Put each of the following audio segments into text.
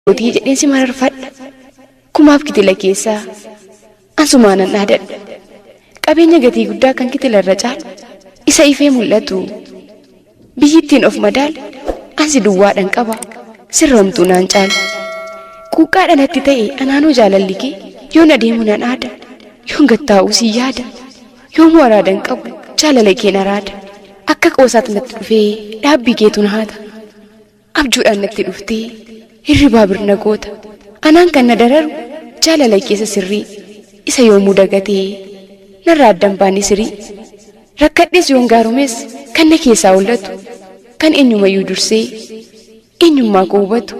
Utii jedheen si mararfadha. Kumaaf kitila keessaa ansumaanan dhaadadha. Qabeenya gatii guddaa kan kitilarra caalu isa ifee mul'atu. Biyyittiin of madaalu ansi duwwaadhaan qaba sirramtuu naan caalu. Quuqqaadhaan natti ta'e anaanoo jaalalli kee yoon adeemu nan aada. Yoon gattaa'uu si yaada. Yoom waraadan qabu jaalala kee naraada. Akka qoosaatti natti dhufee dhaabbii keetu na haata. Abjuudhaan natti dhuftee hirribaa birna goota. Anaan kan na dararu jaalala keessa sirrii isa yoomuu dagatee narraa addan baane sirii. Rakkadhees yoon gaarumees kan na keessaa mul'atu kan eenyumayyuu dursee eenyummaa koo hubatu.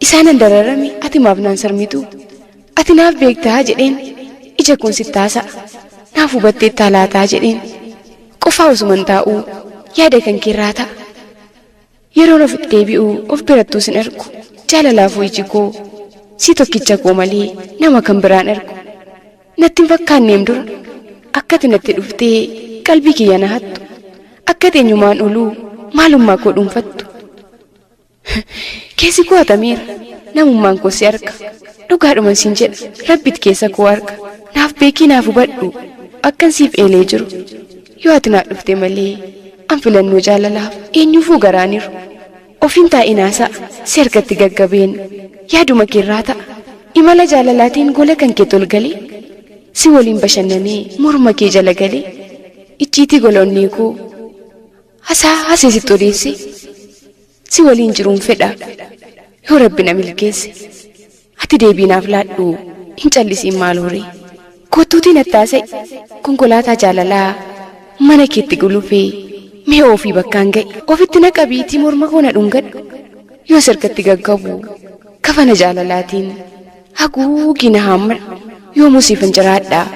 Isaanan dararame ati maaf naan sarmitu. Ati naaf beektaa jedheen ija koon sitti haasa'a. Naaf hubattee taalaataa jedheen qofaa osuman taa'uu yaada kan keerraa ta'a. Yeroon of deebi'uu of birattuu sin argu jaalalaafuu iji koo si tokkicha koo malee nama kan biraan argu. Natti hin fakkaanneem dura akkati natti dhuftee qalbii kiyya na hattu. Akkati eenyumaan oluu maalummaa koo dhuunfattu. Keessi koo hatameera namummaan koo si arga. Dhugaadhuman sin jedha rabbit keessa koo arga. Naaf beekii naaf hubadhu akkan siif eelee jiru. Yoo ati naa dhufte malee an filannoo jaalalaaf eenyuufuu garaaniru. Ofiin taa'inaasaa si harkatti gaggabeen yaaduma keerraa ta'a. Imala jaalalaatiin gola kan kee tolgalee si waliin bashannanee morma kee jala galee icciitii goloonnee koo haseesitti odeesse si waliin jiruun fedha yoo rabbi na milkeesse. Ati deebiinaaf laadhu hin callisiin maal horee. Kottuutiin attaasa'e konkolaataa jaalalaa mana keetti gulufee mee ofii bakkaan ga'e. Ofitti na qabiitii morma koo na dhungadhu yoo sirkatti gaggabu kafana jaalalaatiin haguugii na haammadhu. Yoo musiifan jiraadhaa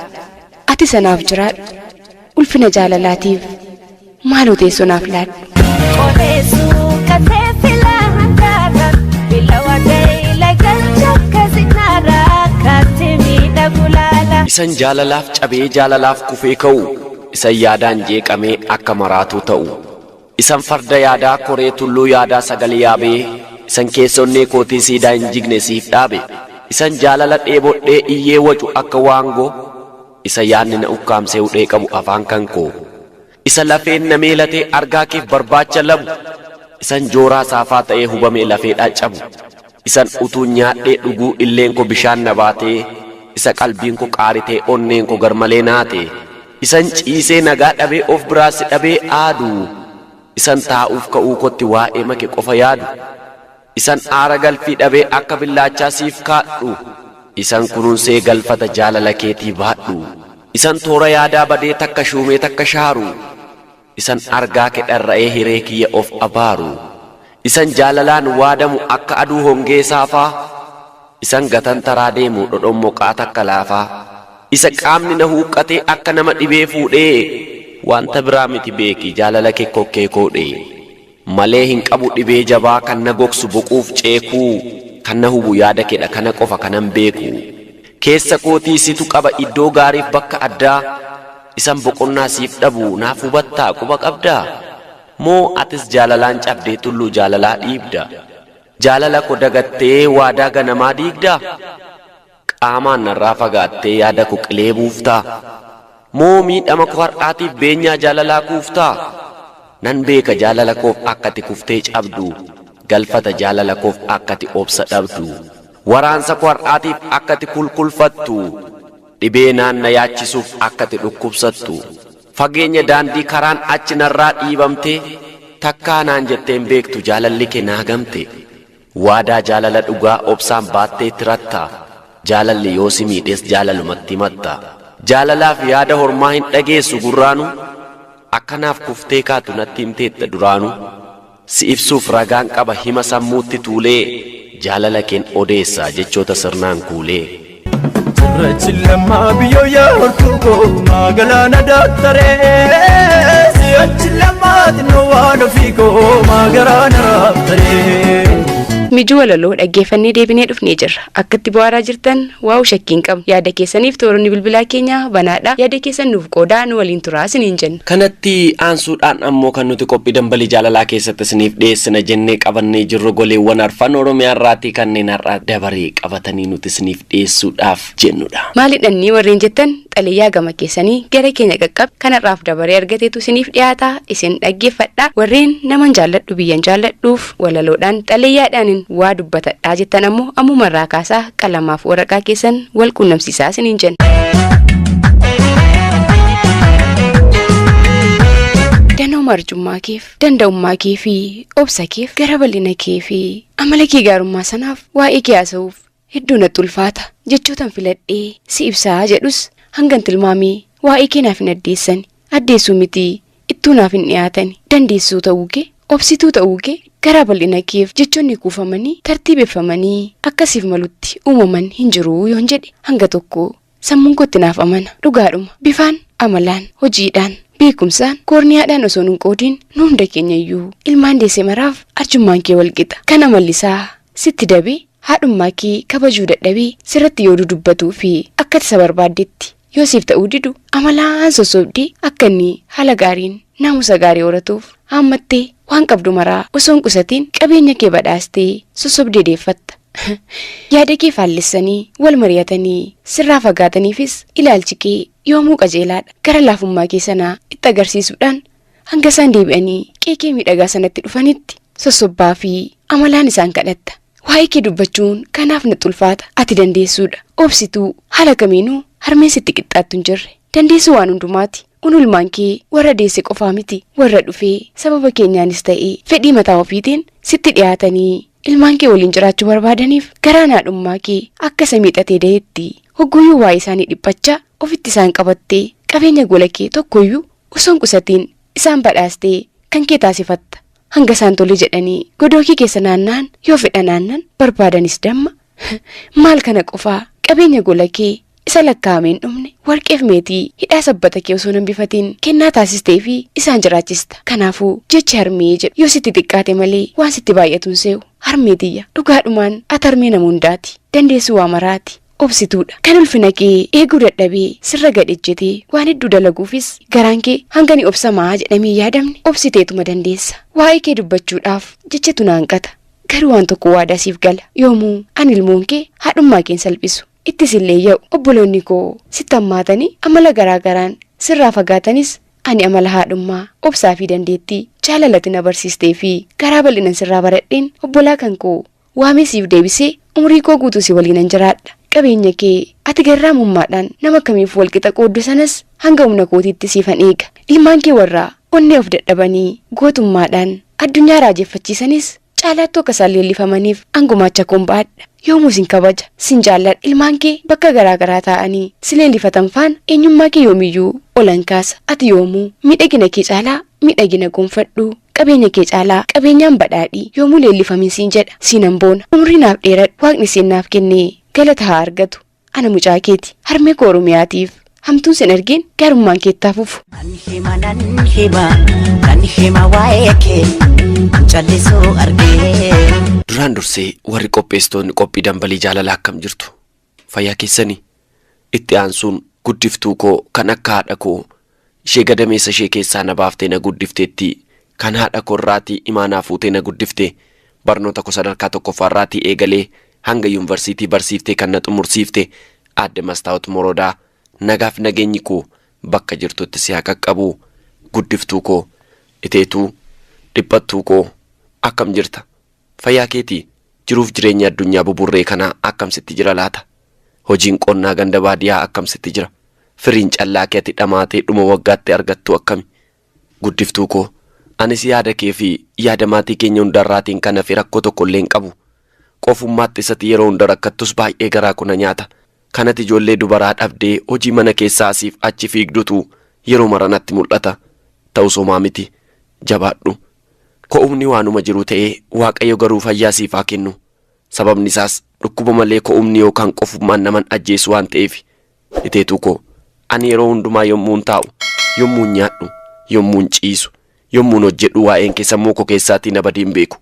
ati sanaaf jiraadhu ulfina jaalalaatiif maaloo teessoo naaf laadhu. Isan jaalalaaf cabee jaalalaaf kufee ka'u. Isan yaadaan jeeqamee akka maraatuu ta'u. Isan farda yaadaa koree tulluu yaadaa sagalee yaabee. Isan keessonnee kootii siidaa hin jigne siif dhaabe. Isan jaalala dheebodhee iyyee wacu akka waangoo. Isa yaadni na ukkaamsee hudhee qabu afaan kan koo. Isa lafeen na meelatee argaa keef barbaacha labu. Isan jooraa saafaa ta'ee hubamee lafee dhacabu. Isan utuu nyaadhee dhuguu illeen ko bishaan na baatee. Isa qalbiin ko qaaritee onneen ko garmalee naate. Isan ciisee nagaa dhabee of biraasi dhabee aadu. Isan taa'uuf ka'uu kotti waa'ee make qofa yaadu. Isan aara galfii dhabee akka billaachaa siif kaadhu. Isan kunuunsee galfata jaalala keetii baadhu. Isan toora yaadaa badee takka shuumee takka shaaru. Isan argaa ke dharra'ee hiree kiyya of abaaru. Isan jaalalaan waadamu akka aduu hongee saafaa. Isan gatan taraa deemu dhodhommoqaa takka laafaa. Isa qaamni na huuqqatee akka nama dhibee fuudhee. Wanta biraa miti beeki jaalala kee kokkee koodhee. Malee hin qabu dhibee jabaa kan na gogsu boquuf ceekuu. Kan na hubu yaada kedha kana qofa kanan beeku. Keessa kootii situ qaba iddoo gaariif bakka addaa. Isan boqonnaa siif dhabu naaf hubattaa quba qabdaa. Moo atis jaalalaan cabdee tulluu jaalalaa dhiibda. Jaalala ko dagattee waadaa ganamaa diigdaa. Qaamaan narraa fagaattee yaada ko qilee buuftaa. Moo miidhama ko har'aatiif beenyaa jaalalaa kuuftaa. Nan beeka jaalala koof akkati kuftee cabdu. Galfata jaalala koof akkati obsa dhabdu. Waraansa ko har'aatiif akkati kulkulfattu. Dhibee naanna yaachisuuf akkati dhukkubsattu. Fageenya daandii karaan achi narraa dhiibamte. Takkaa naan jetteen beektu jaalalli kee naa gamte. Waadaa jaalala dhugaa obsaan baattee tiratta. Jaalalli yoo si miidhes jaalalumatti matta. Jaalalaaf yaada hormaa hin dhageessu gurraanu. Akkanaaf kuftee kaatu natti himteetta duraanu. Si ibsuuf ragaan qaba hima sammuutti tuulee. Jaalala keen odeessa jechoota sirnaan kuulee. Cirrachi lammaa biyyoo yaa hortuukoo magalaana daaktaree. Siyachi lammaati no waan ofiikoo magalaana raaftaree. Mijuu walaloo dhaggeeffannee deebinee dhufnee jirra. Akkatti bu'aaraa jirtan waa'u shakkiin qabu. Yaada keessaniif tooronni bilbilaa keenya banaadha. Yaada keessan nuuf qoodaa nu waliin turaa isiniin jenna. Kanatti aansuudhaan ammoo kan nuti qophii dambalii jaalalaa keessatti isiniif dhiyeessina jennee qabannee jirru goleewwan arfan Oromiyaa irraatii kanneen har'aa dabaree qabatanii nuti isiniif dhiyeessuudhaaf jennudha. Maalidhanni warreen jettan xalayyaa gama keessanii gara keenya qaqqab kanarraaf dabaree argateetu isiniif dhiyaata isin dhaggeeffadha. Warreen naman jaalladhu biyyan jaalladhuuf walaloodhaan xalayyaadhaan waa dubbatadhaa jettan ammoo ammumarraa kaasaa qalamaaf waraqaa keessan wal quunnamsiisaa isiniin jenna. Danuu marjummaa keef danda'ummaa kee fi obsa keef gara bal'ina kee fi amala kee gaarummaa sanaaf waa'ee kee haasa'uuf hedduu natti ulfaata jechootan filadhee si ibsaa jedhus hangan tilmaamee waa'ee kee naaf hin addeessuu miti ittuu naaf hin dhiyaatani dandeessuu ta'uu kee obsituu ta'uu kee gara bal'ina keef jechoonni kuufamanii tartiibeffamanii akkasiif malutti uumaman hin jiruu yoon jedhe hanga tokko sammuun kootti naaf amana dhugaadhuma bifaan amalaan hojiidhaan beekumsaan koorniyaadhaan osoo nun qoodiin nu hunda keenyayyuu ilmaan deessee maraaf arjummaan kee walqixa kana mallisaa sitti dabee haadhummaa kee kabajuu dadhabee sirratti yoo dubbatu fi akka isa barbaaddetti yoo siif ta'uu didu amalaan sossobdee akka inni haala gaariin naamusa gaarii horatuuf haammattee waan qabdu maraa osoo hin qusatiin qabeenya kee badhaastee sossobdee deeffatta. Yaada kee faallessanii wal mari'atanii sirraa fagaataniifis ilaalchi kee yoomuu qajeelaadha gara laafummaa kee sanaa itti agarsiisuudhaan hanga isaan deebi'anii qeekee miidhagaa sanatti dhufanitti sossobbaa fi amalaan isaan kadhatta. Waa'ee kee dubbachuun kanaaf natti ulfaata ati dandeessuudha obsituu haala kamiinuu harmeen sitti qixxaattu hin jirre dandeessuu waan hundumaati. Unulmaan kee warra deesse qofaa miti warra dhufee sababa keenyaanis ta'ee fedhii mataa ofiitiin sitti dhiyaatanii ilmaan kee waliin jiraachuu barbaadaniif garaan haadhummaa kee akka isa miidhatee da'etti hogguyyuu waa'ee isaanii dhiphachaa ofitti isaan qabattee qabeenya gola kee tokkoyyuu osoo hin qusatiin isaan badhaastee kan kee taasifatta hanga isaan tole jedhanii godookii keessa naanna'an yoo fedha naannan barbaadanis damma maal kana qofaa qabeenya gola kee isa lakkaa'ameen dhumne warqeef meetii hidhaa sabbata kee osoo hambifatiin kennaa taasistee fi isaan jiraachista kanaafuu jechi harmee jedhu yoo sitti xiqqaate malee waan sitti baay'atuun se'u harmeetiyya dhugaadhumaan ati harmee nama hundaati dandeessuu waa maraati obsituudha kan ulfina kee eeguu dadhabee sirra gadhejjetee waan hedduu dalaguufis garaan kee hanga ni obsamaa jedhamee yaadamne obsiteetuma dandeessa waa'ee kee dubbachuudhaaf jechatu naanqata garuu waan tokko waadaa siif gala yoomuu ani ilmoon kee haadhummaa keen salphisu ittis illee yoo obboloonni koo sitti hammaatanii amala garaagaraan sirraa fagaatanis ani amala haadhummaa obsaa fi dandeettii jaalalatti na barsiistee fi garaa bal'inan sirraa baradheen obbolaa kan koo waamee siif deebisee umurii koo guutuu si waliinan jiraadha qabeenya kee ati garraamummaadhaan nama kamiif walqixa qooddu sanas hanga humna kootiitti siifan eega ilmaan kee warraa onnee of dadhabanii gootummaadhaan addunyaa raajeffachiisanis caalaatti akka isaan leellifamaniif angumaacha koon baadha yoomuu sin kabaja sin jaalladha ilmaan kee bakka garaagaraa taa'anii si leellifatan faan eenyummaa kee yoomiyyuu olan kaasa ati yoomuu miidhagina kee caalaa miidhagina gonfadhu qabeenya kee caalaa qabeenyaan badhaadhii yoomuu leellifamin siin jedha siinan boona umrii naaf dheeradhu waaqni seennaaf kennee galata haa argatu ana mucaa keeti harmee koo Oromiyaatiif hamtuun sin argeen gaarummaan keettaa fufu. Kan hima waa'ee kee callisuu argee. Duraan dursee warri qopheessitoonni qophii dambalii jaalalaa akkam jirtu fayyaa keessanii itti aansuun guddiftuu koo kan akka haadha koo ishee gadameessa ishee keessaa na baaftee na guddifteetti kan haadha koo irraatii imaanaa fuutee na guddifte barnoota koo sadarkaa tokkoffaarraatii eegalee hanga yuunivarsiitii barsiiftee kan na xumursiifte aadde Mastaawot Morodaa nagaaf nageenyi koo bakka jirtutti si haa qaqqabu guddiftuu koo iteetuu dhiphattuu koo akkam jirta fayyaa keetii jiruuf jireenya addunyaa buburree kanaa akkamsitti jira laata hojiin qonnaa ganda baadiyaa akkamsitti jira firiin callaa kee ati dhamaatee dhuma waggaatti argattu akkami guddiftuu koo anis yaada kee fi yaada maatii keenya hundarraatiin kana fi rakkoo tokko illee hin qabu qofummaatti isatti yeroo hunda rakkattus baay'ee garaa kuna nyaata kanatti ijoollee dubaraa dhabdee hojii mana keessaa asiif achi fiigdutu yeroo maranatti mul'ata ta'us homaa miti jabaadhu ko'umni waanuma jiru ta'ee waaqayyo garuu fayyaa siif haa kennu sababni isaas dhukkuba malee ko'umni yookaan qofummaan naman ajjeesu waan ta'eef iteetuu koo ani yeroo hundumaa yommuun taa'u yommuun nyaadhu yommuun ciisu yommuun hojjedhu waa'een kee sammuu koo keessaatii na badiin beeku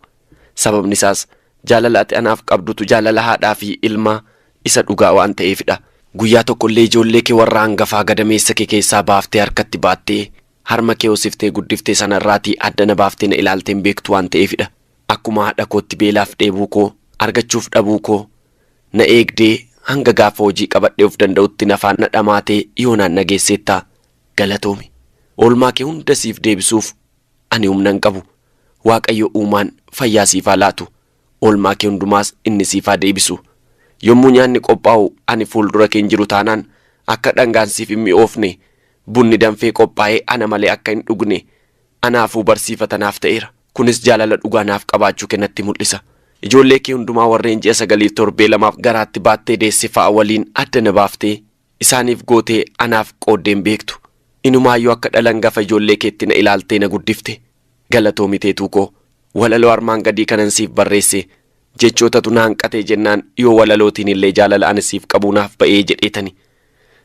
sababni isaas Jaalala ati anaaf qabdutu jaalala haadhaa fi ilmaa isa dhugaa waan ta'eefidha. Guyyaa tokkollee ijoollee kee warra hangafaa gadameessa kee keessaa baaftee harkatti baattee harma kee hoosiftee guddiftee sanarraatii addana baaftee na ilaalteen beektu waan ta'eefidha. Akkuma haadha kootti beelaaf dheebuu koo argachuuf dhabuu koo na eegdee hanga gaafa hojii qabadhee of danda'utti nafaan na dhamaatee yoonaan na geesseettaa galatoomi. Oolmaa kee hunda siif deebisuuf ani humna hin qabu. Waaqayyo uumaan fayyaa siif haa laatu. Oolmaa kee hundumaas inni siif haa deebisu. Yommuu nyaanni qophaa'u ani fuuldura kee hin jiru taanaan akka dhangaan siif hin mi'oofne bunni danfee qophaa'ee ana malee akka hin dhugne anaafuu barsiifata naaf ta'eera. Kunis jaalala dhugaa naaf qabaachuu kennatti mul'isa. Ijoollee kee hundumaa warreen ji'a 9 torbee 2 garaatti baattee deesse fa'a waliin adda na baaftee isaaniif gootee anaaf qooddeen beektu. Inumaayyuu akka dhalan gafa ijoollee keetti na ilaaltee na guddifte. Galatoomiteetu koo walaloo armaan gadii kanan siif barreesse jechootatu na hanqatee jennaan yoo walalootiin illee jaalala ani siif qabu naaf ba'ee jedheetani.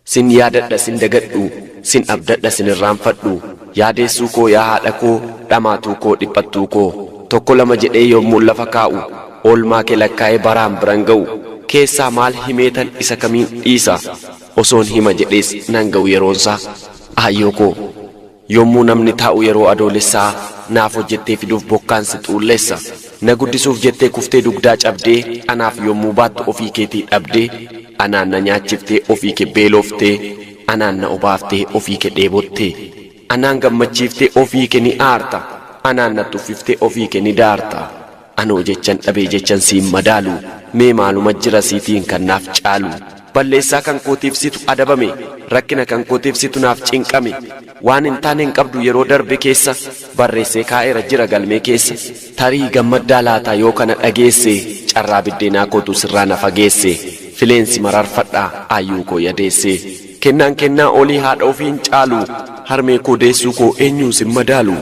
Sin yaadadha sin dagadhu sin abdadha sin irraanfadhu yaadeessuu koo yaa haadha koo dhamaatuu koo dhiphattuu koo tokko lama jedhee yommuu lafa kaa'u oolmaa kee lakkaa'ee baraan biran ga'u keessaa maal himeetan isa kamiin dhiisa osoon hima jedhees nan ga'u yeroonsaa. Aayyoo koo yommuu namni taa'u yeroo adoolessaa naaf hojjettee fiduuf bokkaan si xuulleessa na guddisuuf jettee kuftee dugdaa cabdee anaaf yommuu baattu ofii keetii dhabdee anaan na nyaachiftee ofii kee beelooftee anaan na obaaftee ofii kee dheebottee anaan gammachiiftee ofii kee ni aarta anaan na tuffiftee ofii kee ni daarta. Anoo jechan dhabee jechan siin madaalu mee maaluma jira siitiin kan naaf caalu. Balleessaa kan kootiif situ adabame rakkina kan kootiif situ naaf cinqame waan hin taane hin qabdu yeroo darbe keessa barreessee kaa'eera jira galmee keessa. Tarii gammaddaa laataa yoo kana dhageesse carraa biddeenaa kootu sirraa na fageesse fileensi mararfadhaa aayyuu koo yadeesse. Kennaan kennaa olii haadha ofiin caalu harmee koo deessuu koo eenyuus hin madaalu.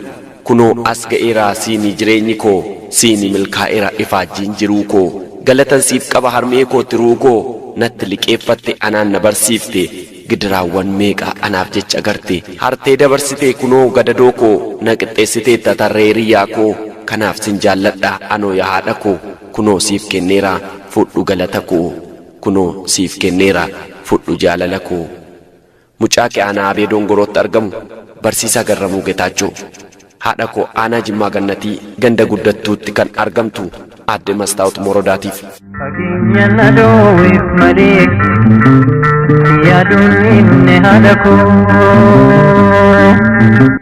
Kunoo as ga'eeraa siinii jireenyi koo siinii milkaa'eera ifaajjiin jiruu koo galatan siif qaba harmee koo tiruu koo natti liqeeffatte anaan na barsiifte gidiraawwan meeqa anaaf jecha agarte hartee dabarsite kunoo gadadoo koo na qixxeessite tatarree riyyaa koo kanaaf sin jaalladha anoo yaa haadha koo kunoo siif kenneera fudhu galata koo kunoo siif kenneera fudhu jaalala koo. Mucaa kee aanaa Abee Dongorootti argamu barsiisaa Garramuu Getaachoo. Haadha koo aanaa Jimmaa Gannatii ganda guddattuutti kan argamtu aadde Mastaawot Morodaatiif. Fageenya na dhoowweef malee yaaduun inni haadha koo.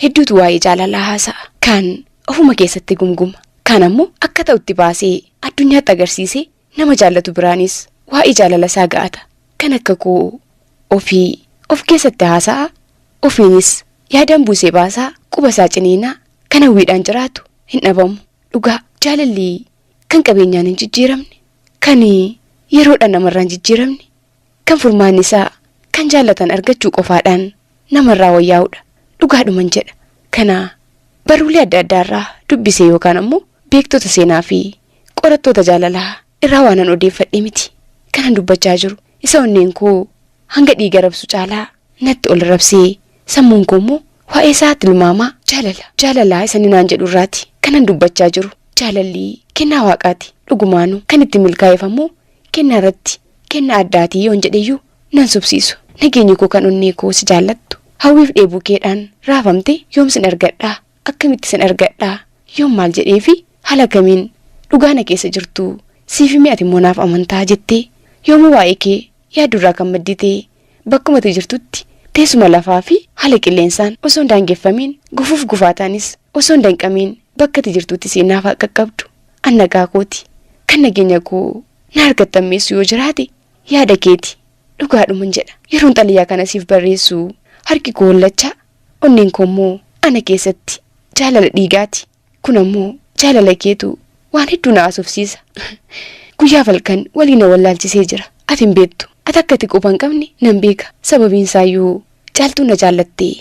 Hedduutu waa'ee jaalalaa haasa'a. Kan ofuma keessatti gumguma. Kan ammoo akka ta'utti baasee addunyaatti agarsiisee nama jaallatu biraanis waa'ee jaalala isaa ga'ata. Kan akka koo ofii of keessatti haasa'a ofiinis yaadaan buusee baasaa quba isaa ciniinaa kan hawwiidhaan jiraatu hin dhabamu. Dhugaa jaalalli kan qabeenyaan hin jijjiiramne kan yeroodhaan namarraan jijjiiramne kan furmaanni isaa kan jaallatan argachuu qofaadhaan namarraa wayyaa'udha. Dhugaadhuman jedha. Kana baruulee adda addaarraa dubbisee yookaan ammoo beektota seenaa fi qorattoota jaalalaa irraa waanan odeeffadhe miti kanan dubbachaa jiru. Isa onneen koo hanga dhiiga rabsu caalaa natti ol rabsee sammuun koo immoo waa'ee isaa tilmaamaa jaalalaa isa ninaan jedhu irraati kanan dubbachaa jiru. Jaalalli kennaa waaqaati. Dhugumaanu kan itti milkaa'eefammoo kennaa irratti kennaa addaatii yoon jedheyyuu nan subsiisu. Nageenyi koo kan onnee koo si jaallattu hawwiif dheebuu keedhaan raafamte yoom sin argadhaa akkamitti sin argadhaa yoom maal jedheefi haala kamiin dhugaana keessa jirtu siif mi'ati immoo naaf amantaa jettee yoomuu waa'ee kee yaadurraa kan madditee bakkumatti jirtutti teessuma lafaa fi haala qilleensaan osoo hin daangeffamiin gufuuf gufaataanis osoo hin danqamiin bakkatti jirtutti seenaaf akka qabdu annagaa kooti kan nageenya koo na argattammeessu yoo jiraate yaada keeti. Dhugaadhuman jedha. Yeroon xaliyaa kana siif barreessu harki koo hollachaa onneen koo immoo ana keessatti jaalala dhiigaati. Kun ammoo jaalala keetu waan hedduu na asofsiisa. Guyyaa falkan waliin na wallaalchisee jira. Ati hin beektu. Ati akka ati quba hin qabne nan beeka. Sababiin isaayyuu caaltuu na jaallattee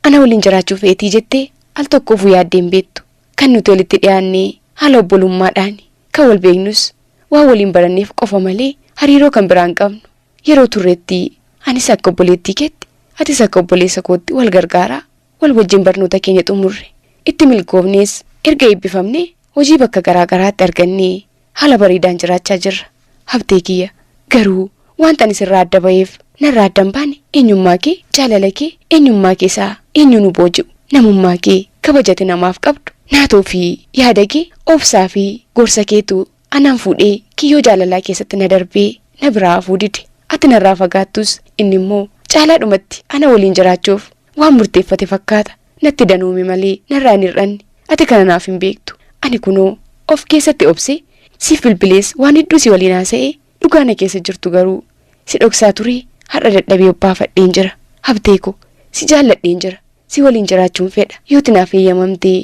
ana waliin jiraachuuf feetii jettee al tokkoof yaaddee hin beektu. Kan nuti walitti dhiyaannee haala obbolummaadhaan kan wal beeknus waan waliin baranneef qofa malee hariiroo kan biraan qabnu. Yeroo turreetti anis akka obboleettii keetti atis akka obboleessa kootti wal gargaaraa wal wajjin barnoota keenya xumurre itti milkoofnees erga eebbifamnee hojii bakka garaa garaatti argannee haala bareedaan jiraachaa jirra. Habtee kiyya garuu wanta ani sirraa adda ba'eef narraa adda hin baane eenyummaa kee, jaalala kee, eenyummaa keessaa eenyu nu booji'u, namummaa kee, kabajati namaaf qabdu, naatoo fi yaada kee, obsaa fi gorsa keetu anaan fuudhee kiyyoo jaalalaa keessatti na darbee na biraa hafuu dide. Ati narraa fagaattus inni immoo caalaadhumatti ana waliin jiraachuuf waan murteeffate fakkaata. Natti danuumi malee narraa hin hir'anne. Ati kana naaf hin beektu. Ani kunoo of keessatti obsee siif bilbilees waan hedduu si waliin haasa'ee dhugaa na keessa jirtu garuu si dhoksaa turee har'a dadhabee obbaafadheen jira. Habtee ko si jaalladheen jira. Si waliin jiraachuun fedha. Yooti naaf eeyyamamtee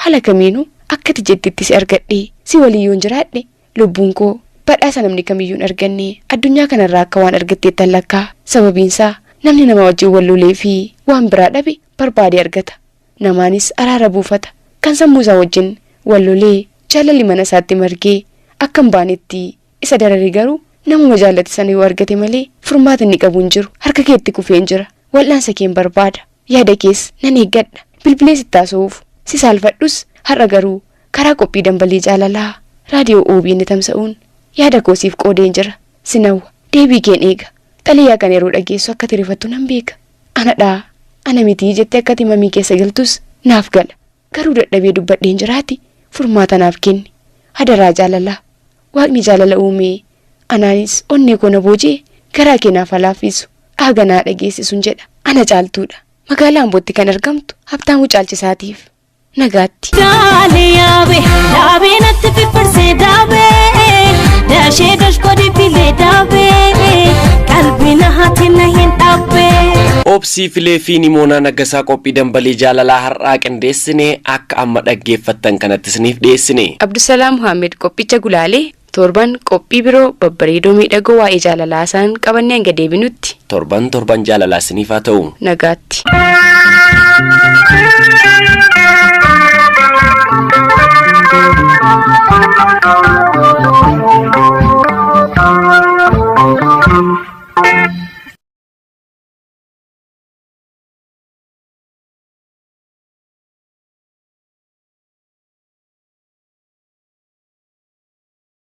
haala kamiinuu akkati jettitti si argadhee si waliin yoon jiraadhe lubbuun koo badhaasa namni kamiyyuun arganne addunyaa kanarraa akka waan argatteettan lakkaa. Sababiinsaa namni nama wajjin wal lolee fi waan biraa dhabe barbaade argata. Namaanis araara buufata. Kan sammuu isaa wajjin wal lolee jaalalli mana isaatti margee akka hin baanetti isa darare garuu namuma jaallate sana yoo argate malee furmaata inni qabu hin jiru. Harka keetti kufeen jira. Wal'aansa keen barbaada. Yaada kees nan eeggadha. Bilbilee sitti haasa'uuf si saalfadhus har'a garuu karaa qophii dambalii jaalalaa raadiyoo OBN tamsa'uun yaada koosiif qoodeen jira. Sinawwa deebii keen eega. Xaliyaa kan yeroo dhageessu akka tirifattu nan beeka. Anadhaa ana mitii jettee akka timamii keessa galtus naaf gala. Garuu dadhabee dubbadheen jiraati furmaata naaf kenni. Hadaraa jaalalaa waaqni jaalala uumee anaanis onnee koo na boojee garaa kee naaf laaffisu aaganaa dhageessisuun jedha. Ana caaltuudha. Magaalaa Ambootti kan argamtu Habtaamuu Caalchisaatiif nagaatti. Daaliyaabee daabee natti fiffirsee daabee daashee dashkoodii filee daabee qalbii na haati na hin dhaabbee. Obsii filee fi Nimoonaa Naggasaa qophii dambalii jaalalaa har'aa qindeessine akka amma dhaggeeffattan kanatti isiniif dhiyeessine. Abdusalaam Muhammed qophicha gulaalee torban qophii biroo babbareedoo miidhagoo waa'ee jaalalaa isaan qabannee hanga deebinutti. Torban jaalalaa isiniif haa ta'u. Nagaatti. Oh